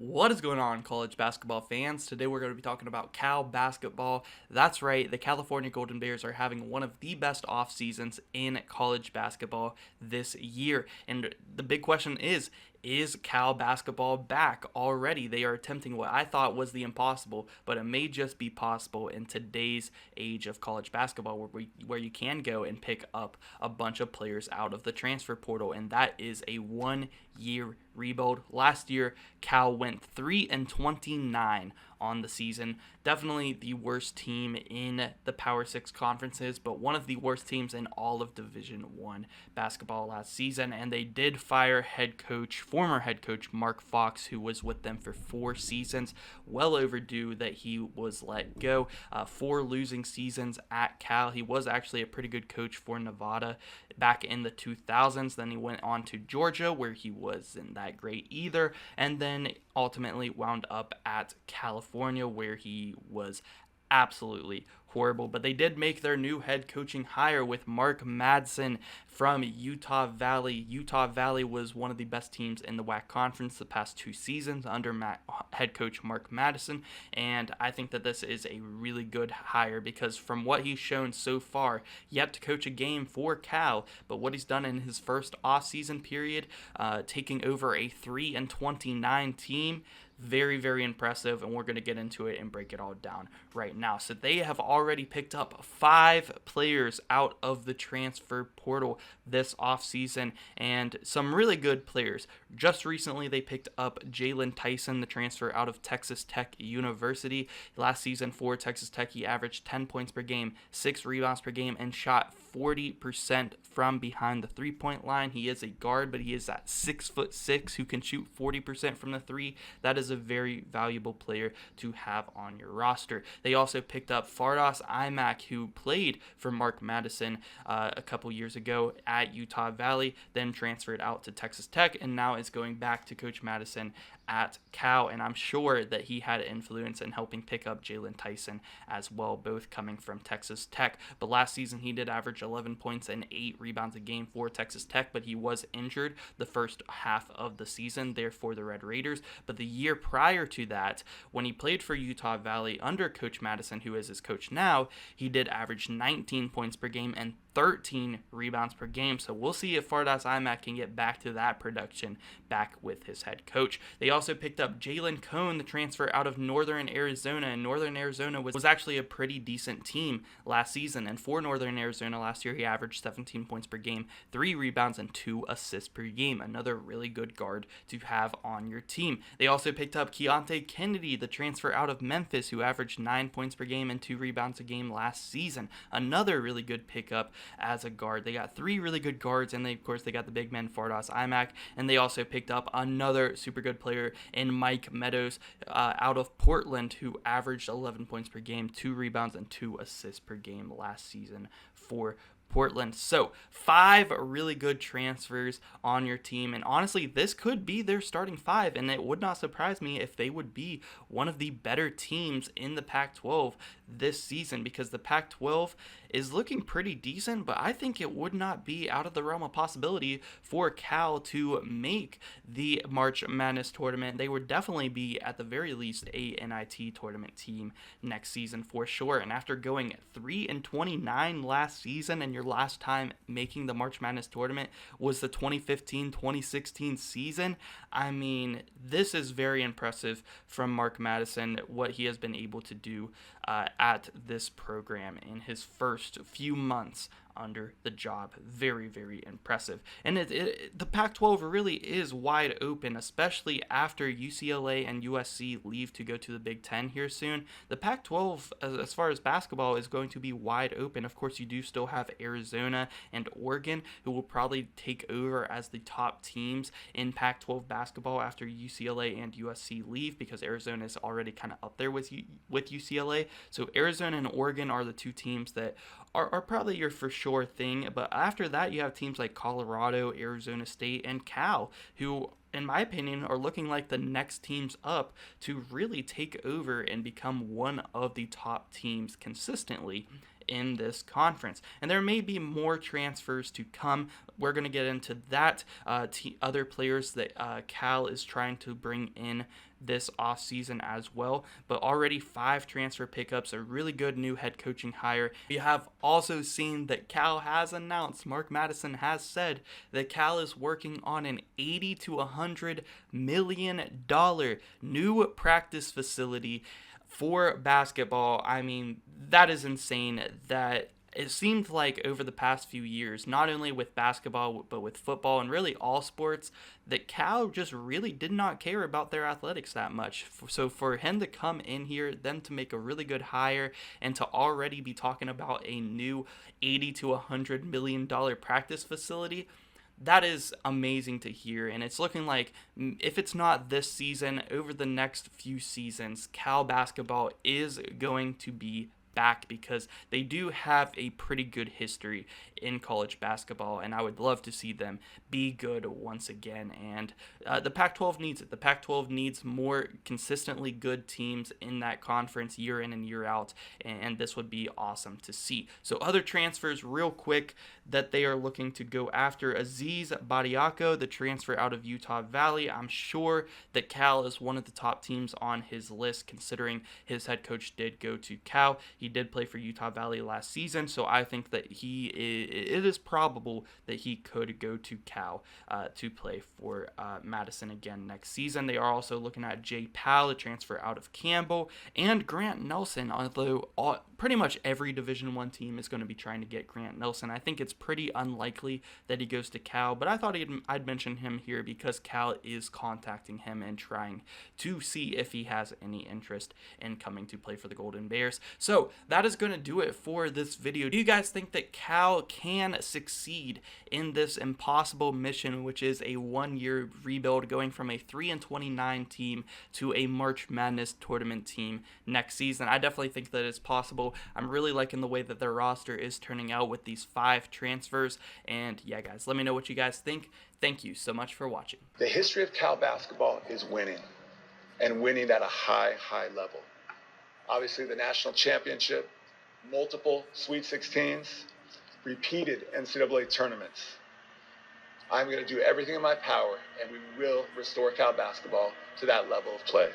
What is going on, college basketball fans? Today we're going to be talking about Cal basketball. That's right, the California Golden Bears are having one of the best off seasons in college basketball this year. And the big question is Cal basketball back already? They are attempting what I thought was the impossible, but it may just be possible in today's age of college basketball where you can go and pick up a bunch of players out of the transfer portal, and that is a 1 year rebuild. Last year, Cal went 3-29 on the season. Definitely the worst team in the Power 6 conferences, but one of the worst teams in all of Division 1 basketball last season. And they did fire former head coach Mark Fox, who was with them for 4 seasons. Well overdue that he was let go. 4 losing seasons at Cal. He was actually a pretty good coach for Nevada back in the 2000s. Then he went on to Georgia, where he wasn't that great either, and then ultimately wound up at California, where he was absolutely horrible. But they did make their new head coaching hire with Mark Madsen from Utah Valley. Utah Valley was one of the best teams in the WAC conference the past 2 seasons under head coach Mark Madsen, and I think that this is a really good hire because from what he's shown so far, yet to coach a game for Cal, but what he's done in his first off-season period, taking over a 3-29 team, very, very impressive, and we're going to get into it and break it all down right now. So they have already picked up 5 players out of the transfer portal this offseason, and some really good players. Just recently, they picked up Jalen Tyson, the transfer out of Texas Tech University. Last season for Texas Tech, he averaged 10 points per game, 6 rebounds per game, and shot 40% from behind the three-point line. He is a guard, but he is that 6'6" who can shoot 40% from the three. That is a very valuable player to have on your roster. They also picked up Farad iMac, who played for Mark Madsen a couple years ago at Utah Valley, then transferred out to Texas Tech, and now is going back to Coach Madsen at Cal, and I'm sure that he had influence in helping pick up Jalen Tyson as well, both coming from Texas Tech. But last season he did average 11 points and 8 rebounds a game for Texas Tech, but he was injured the first half of the season there for the Red Raiders. But the year prior to that, when he played for Utah Valley under Coach Madsen, who is his coach now, he did average 19 points per game and 13 rebounds per game. So we'll see if Farad iMac can get back to that production back with his head coach. They also picked up Jalen Cohn, the transfer out of Northern Arizona, and Northern Arizona was actually a pretty decent team last season. And for Northern Arizona last year, he averaged 17 points per game, 3 rebounds, and 2 assists per game. Another really good guard to have on your team. They also picked up Chiante Kennedy, the transfer out of Memphis, who averaged 9 points per game and 2 rebounds a game last season. Another really good pickup as a guard. They got 3 really good guards, and of course they got the big man Farad iMac, and they also picked up another super good player in Mike Meadows out of Portland, who averaged 11 points per game, 2 rebounds, and 2 assists per game last season for Portland. So 5 really good transfers on your team, and honestly this could be their starting 5, and it would not surprise me if they would be one of the better teams in the Pac-12 this season, because the Pac-12 is looking pretty decent, but I think it would not be out of the realm of possibility for Cal to make the March Madness Tournament. They would definitely be at the very least a NIT tournament team next season for sure. And after going 3-29 last season, and your last time making the March Madness Tournament was the 2015-2016 season, I mean, this is very impressive from Mark Madsen, what he has been able to do at this program in his first few months under the job. Very, very impressive. And the Pac-12 really is wide open, especially after UCLA and USC leave to go to the Big Ten here soon. The Pac-12, as far as basketball, is going to be wide open. Of course, you do still have Arizona and Oregon, who will probably take over as the top teams in Pac-12 basketball after UCLA and USC leave, because Arizona is already kind of up there with UCLA. So Arizona and Oregon are the 2 teams that are probably your for sure thing. But after that, you have teams like Colorado, Arizona State, and Cal, who, in my opinion, are looking like the next teams up to really take over and become one of the top teams consistently in this conference. And there may be more transfers to come. We're going to get into that, other players that Cal is trying to bring in this offseason as well. But already 5 transfer pickups, a really good new head coaching hire. We have also seen that Cal has announced, Mark Madsen has said that Cal is working on an $80 to $100 million new practice facility for basketball. I mean, that is insane. That it seemed like over the past few years, not only with basketball, but with football and really all sports, that Cal just really did not care about their athletics that much. So for him to come in here, then to make a really good hire, and to already be talking about a new $80 to $100 million practice facility, that is amazing to hear. And it's looking like, if it's not this season, over the next few seasons, Cal basketball is going to be back, because they do have a pretty good history in college basketball, and I would love to see them be good once again. And the Pac-12 needs it. The Pac-12 needs more consistently good teams in that conference year in and year out, and this would be awesome to see. So other transfers real quick that they are looking to go after: Aziz Badiako, the transfer out of Utah Valley. I'm sure that Cal is one of the top teams on his list, considering his head coach did go to Cal. He did play for Utah Valley last season, so I think that it is probable that he could go to Cal to play for Madsen again next season. They are also looking at Jay Powell, a transfer out of Campbell, and Grant Nelson, although pretty much every Division I team is going to be trying to get Grant Nelson. I think it's pretty unlikely that he goes to Cal, but I thought I'd mention him here because Cal is contacting him and trying to see if he has any interest in coming to play for the Golden Bears. So that is going to do it for this video. Do you guys think that Cal can succeed in this impossible mission, which is a 1-year rebuild, going from a 3-29 team to a March Madness tournament team next season? I definitely think that it's possible. I'm really liking the way that their roster is turning out with these 5 transfers. And yeah, guys, let me know what you guys think. Thank you so much for watching. The history of Cal basketball is winning, and winning at a high level. Obviously, the national championship, multiple Sweet 16s, repeated NCAA tournaments. I'm going to do everything in my power, and we will restore Cal basketball to that level of play.